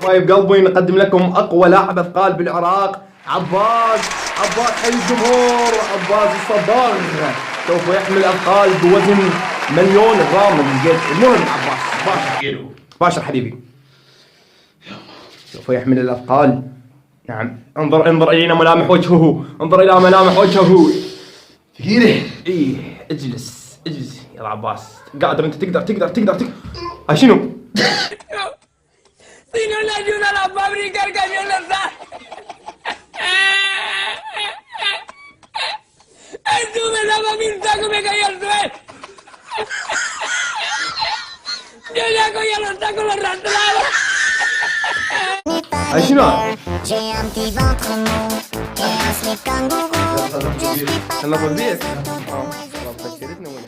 حبايب قلبي نقدم لكم اقوى لاعب اثقال بالعراق، عباس حي الجمهور، عباس الصباغ سوف يحمل اثقال بوزن 1,000,000 غرام من الجيت. المهم عباس باشر حبيبي سوف يحمل الاثقال. نعم انظر الى ملامح وجهه، انظر الى ملامح وجهه. ثقيله. ايه اجلس يا عباس، قادر انت، تقدر. شنو؟ Si no le ayuda a la fábrica, el camión no está. Jesús me daba mi saco y me cayó al suelo. Yo ya cogía los sacos, los arrastraba. شنو؟ J'ai un petit ventre mou et un slip kangourou. Je suis pas يلا fan de بيك. slip kangourou. فكرتني وين